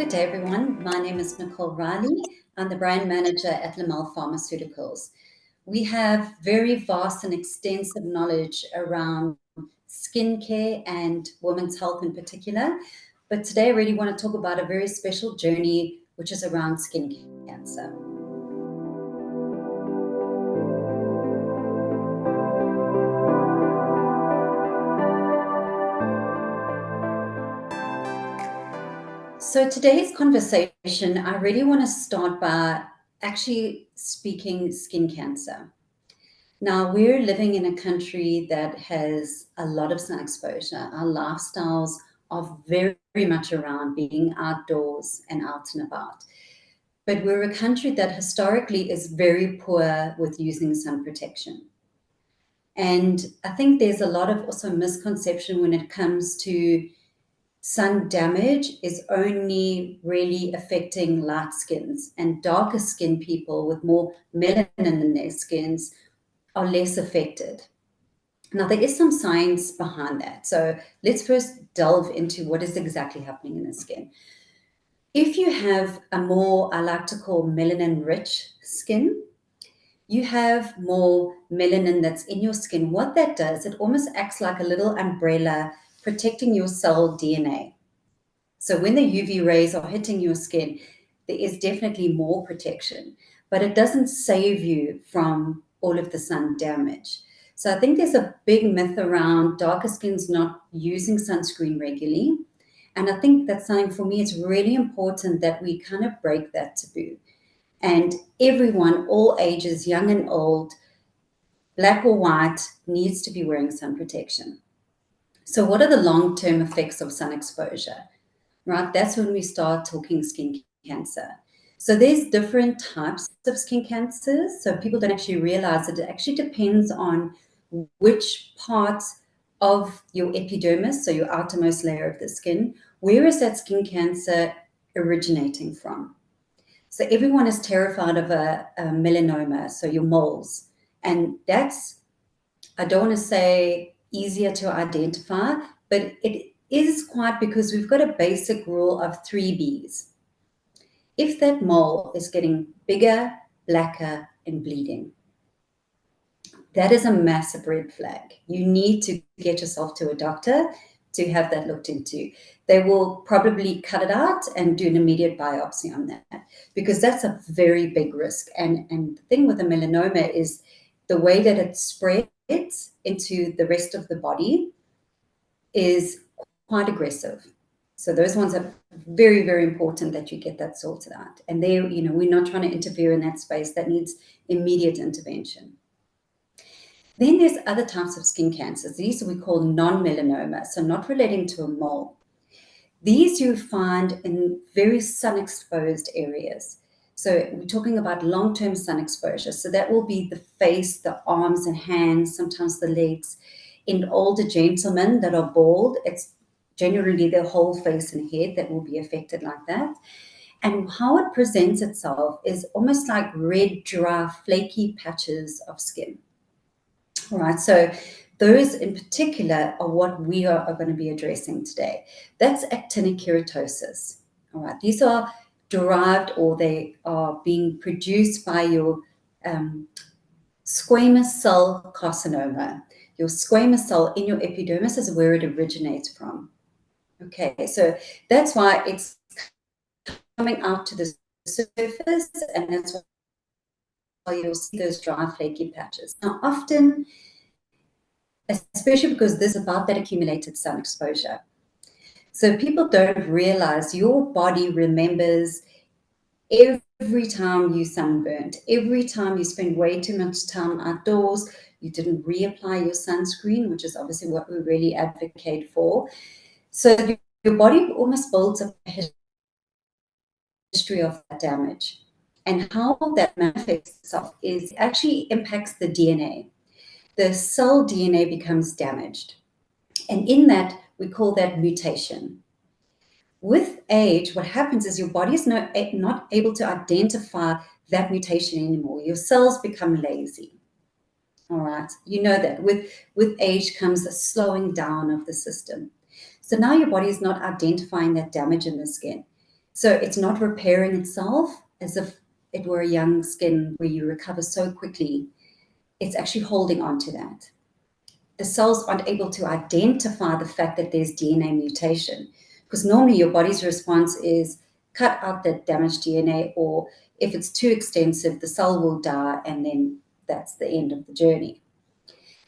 Good day, everyone. My name is Nicole Rielly. I'm the brand manager at Lamelle Pharmaceuticals. We have very vast and extensive knowledge around skincare and women's health in particular. But today I really want to talk about a very special journey, which is around skin cancer. So today's conversation, I really want to start by actually speaking skin cancer. Now, we're living in a country that has a lot of sun exposure. Our lifestyles are very, very much around being outdoors and out and about. But we're a country that historically is very poor with using sun protection. And I think there's a lot of also misconception when it comes to sun damage is only really affecting light skins, and darker skin people with more melanin in their skins are less affected. Now, there is some science behind that. So let's first delve into what is exactly happening in the skin. If you have a more, I like to call melanin-rich skin, you have more melanin that's in your skin. What that does, it almost acts like a little umbrella protecting your cell DNA. So when the UV rays are hitting your skin, there is definitely more protection, but it doesn't save you from all of the sun damage. So I think there's a big myth around darker skins not using sunscreen regularly. And I think that's something for me, it's really important that we kind of break that taboo. And everyone, all ages, young and old, black or white, needs to be wearing sun protection. So what are the long-term effects of sun exposure? Right, that's when we start talking skin cancer. So there's different types of skin cancers. So people don't actually realize that it actually depends on which part of your epidermis, so your outermost layer of the skin, where is that skin cancer originating from? So everyone is terrified of a melanoma, so your moles. And that's, I don't want to say easier to identify, but it is quite, because we've got a basic rule of 3Bs. If that mole is getting bigger, blacker, and bleeding, that is a massive red flag. You need to get yourself to a doctor to have that looked into. They will probably cut it out and do an immediate biopsy on that, because that's a very big risk. And the thing with a melanoma is the way that it spreads into the rest of the body is quite aggressive. So those ones are very, very important that you get that sorted out. And there, we're not trying to interfere in that space. That needs immediate intervention. Then there's other types of skin cancers. These we call non-melanoma, so not relating to a mole. These you find in very sun-exposed areas. So we're talking about long-term sun exposure. So that will be the face, the arms and hands, sometimes the legs. In older gentlemen that are bald, it's generally their whole face and head that will be affected like that. And how it presents itself is almost like red, dry, flaky patches of skin. All right, so those in particular are what we are going to be addressing today. That's actinic keratosis. All right, these are derived, or they are being produced by your squamous cell carcinoma. Your squamous cell in your epidermis is where it originates from. Okay, so that's why it's coming out to the surface, and that's why you'll see those dry, flaky patches. Now, often, especially because this is about that accumulated sun exposure. So people don't realize your body remembers every time you sunburned, every time you spend way too much time outdoors, you didn't reapply your sunscreen, which is obviously what we really advocate for. So your body almost builds up a history of that damage. And how that manifests itself is actually impacts the DNA. The cell DNA becomes damaged. And in that, we call that mutation. With age, what happens is your body is not able to identify that mutation anymore. Your cells become lazy. All right, you know that. With age comes a slowing down of the system. So now your body is not identifying that damage in the skin. So it's not repairing itself as if it were a young skin where you recover so quickly. It's actually holding on to that. The cells aren't able to identify the fact that there's DNA mutation, because normally your body's response is cut out that damaged DNA, or if it's too extensive, the cell will die, and then that's the end of the journey.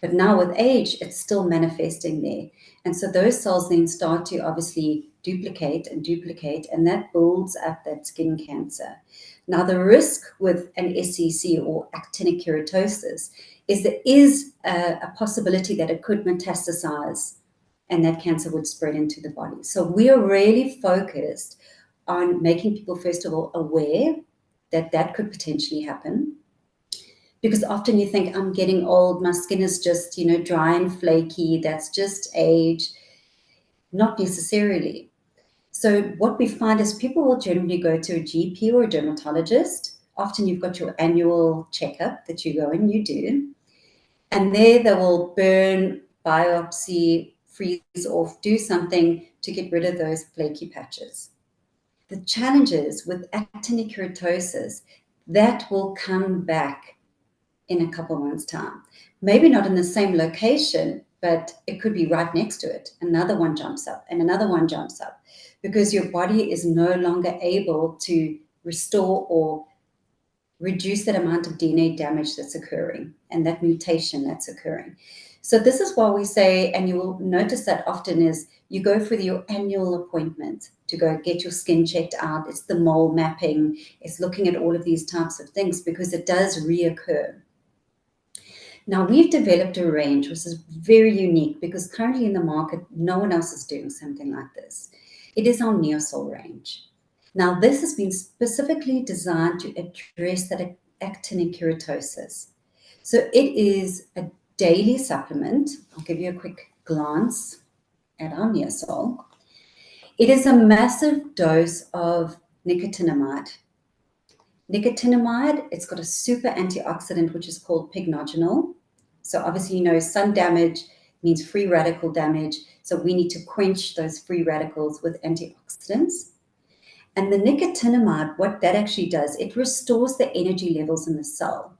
But now with age, it's still manifesting there. And so those cells then start to obviously duplicate, and that builds up that skin cancer. Now, the risk with an SCC or actinic keratosis is there is a possibility that it could metastasize and that cancer would spread into the body. So we are really focused on making people, first of all, aware that that could potentially happen. Because often you think, I'm getting old, my skin is just, dry and flaky, that's just age. Not necessarily. So what we find is people will generally go to a GP or a dermatologist. Often you've got your annual checkup that you go and you do. And there they will burn, biopsy, freeze off, do something to get rid of those flaky patches. The challenge is with actinic keratosis, that will come back in a couple months' time. Maybe not in the same location, but it could be right next to it. Another one jumps up and another one jumps up, because your body is no longer able to restore or reduce that amount of DNA damage that's occurring and that mutation that's occurring. So this is why we say, and you will notice that often, is you go for your annual appointment to go get your skin checked out. It's the mole mapping. It's looking at all of these types of things because it does reoccur. Now, we've developed a range which is very unique because currently in the market, no one else is doing something like this. It is our Neosol range. Now, this has been specifically designed to address that actinic keratosis. So it is a daily supplement. I'll give you a quick glance at our Neosol. It is a massive dose of nicotinamide. Nicotinamide, it's got a super antioxidant, which is called pycnogenol. So obviously, sun damage means free radical damage. So we need to quench those free radicals with antioxidants. And the nicotinamide, what that actually does, it restores the energy levels in the cell.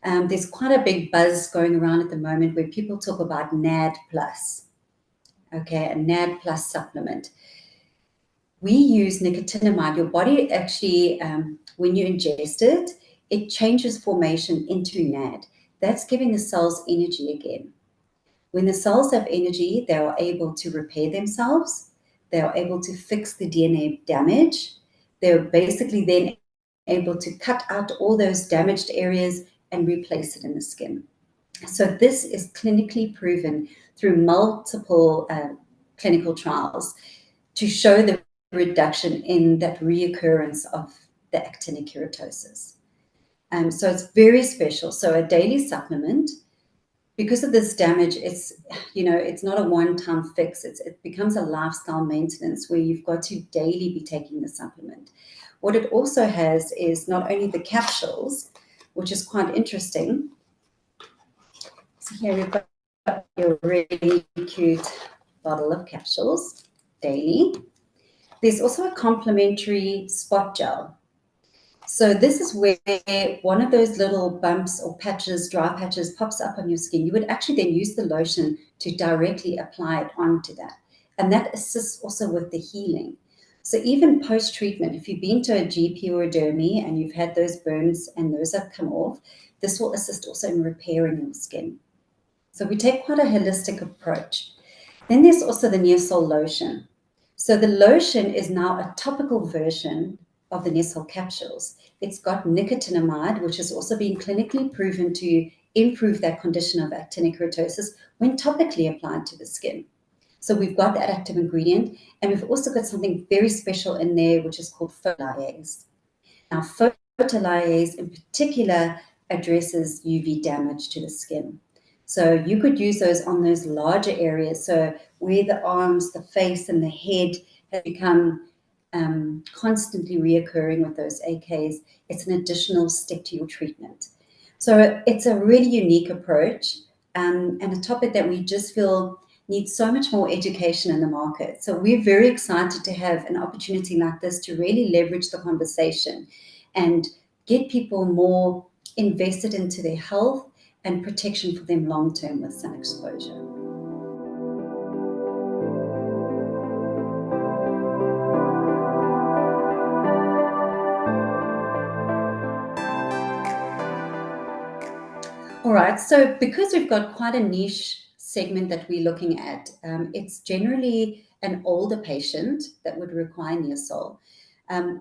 There's quite a big buzz going around at the moment where people talk about NAD+, okay, a NAD+ supplement. We use nicotinamide. Your body actually, when you ingest it, it changes formation into NAD. That's giving the cells energy again. When the cells have energy, they are able to repair themselves. They are able to fix the DNA damage. They're basically then able to cut out all those damaged areas and replace it in the skin. So this is clinically proven through multiple clinical trials to show the reduction in that reoccurrence of the actinic keratosis. So it's very special. So a daily supplement, because of this damage, it's not a one-time fix. It becomes a lifestyle maintenance where you've got to daily be taking the supplement. What it also has is not only the capsules, which is quite interesting. So here we've got your really cute bottle of capsules daily. There's also a complementary spot gel. So this is where one of those little bumps or patches, dry patches, pops up on your skin. You would actually then use the lotion to directly apply it onto that. And that assists also with the healing. So even post-treatment, if you've been to a GP or a dermy and you've had those burns and those have come off, this will assist also in repairing your skin. So we take quite a holistic approach. Then there's also the Neosol lotion. So the lotion is now a topical version of the Neosol capsules. It's got nicotinamide, which has also been clinically proven to improve that condition of actinic keratosis when topically applied to the skin. So we've got that active ingredient, and we've also got something very special in there, which is called photoliase. Now, photoliase in particular addresses UV damage to the skin. So you could use those on those larger areas. So where the arms, the face, and the head have become constantly reoccurring with those AKs, it's an additional step to your treatment. So it's a really unique approach and a topic that we just feel needs so much more education in the market. So we're very excited to have an opportunity like this to really leverage the conversation and get people more invested into their health and protection for them long term with sun exposure. All right, so because we've got quite a niche segment that we're looking at, it's generally an older patient that would require Neosol.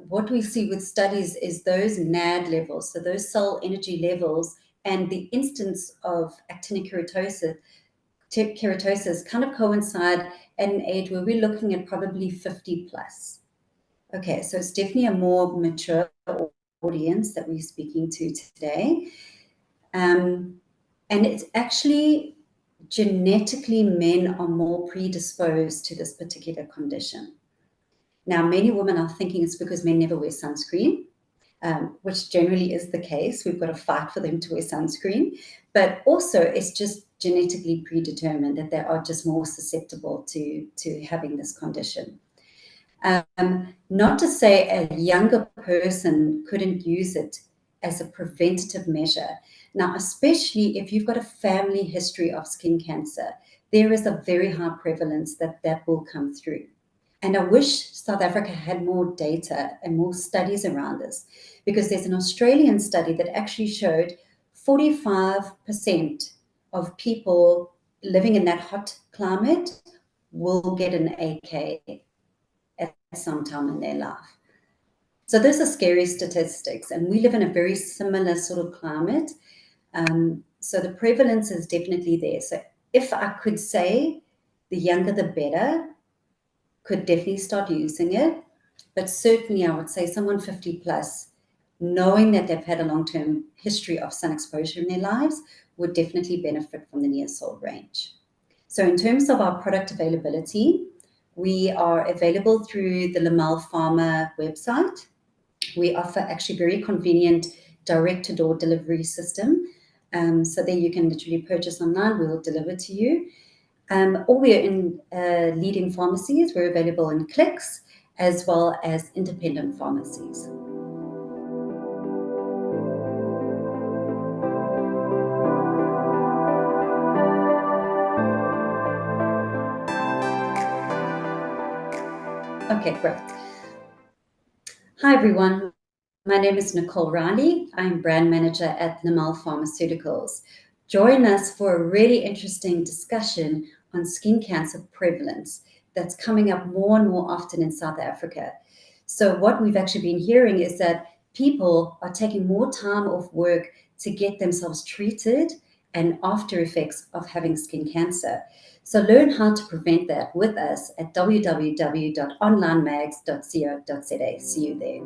What we see with studies is those NAD levels, so those cell energy levels, and the instance of actinic keratosis kind of coincide at an age where we're looking at probably 50 plus. Okay, so it's definitely a more mature audience that we're speaking to today. And it's actually genetically men are more predisposed to this particular condition. Now, many women are thinking it's because men never wear sunscreen, which generally is the case. We've got to fight for them to wear sunscreen. But also, it's just genetically predetermined that they are just more susceptible to having this condition. Not to say a younger person couldn't use it as a preventative measure. Now, especially if you've got a family history of skin cancer, there is a very high prevalence that will come through. And I wish South Africa had more data and more studies around this, because there's an Australian study that actually showed 45% of people living in that hot climate will get an AK at some time in their life. So those are scary statistics, and we live in a very similar sort of climate. So the prevalence is definitely there. So if I could say the younger the better, could definitely start using it. But certainly I would say someone 50 plus, knowing that they've had a long-term history of sun exposure in their lives, would definitely benefit from the Neosol range. So in terms of our product availability, we are available through the Lamelle Pharma website. We offer actually very convenient direct-to-door delivery system. So there you can literally purchase online, we will deliver to you. Or we're in leading pharmacies. We're available in Clicks as well as independent pharmacies. Okay, great. Hi, everyone. My name is Nicole Rielly. I'm brand manager at Lamelle Pharmaceuticals. Join us for a really interesting discussion on skin cancer prevalence that's coming up more and more often in South Africa. So what we've actually been hearing is that people are taking more time off work to get themselves treated and after effects of having skin cancer. So learn how to prevent that with us at www.onlinemags.co.za. See you there.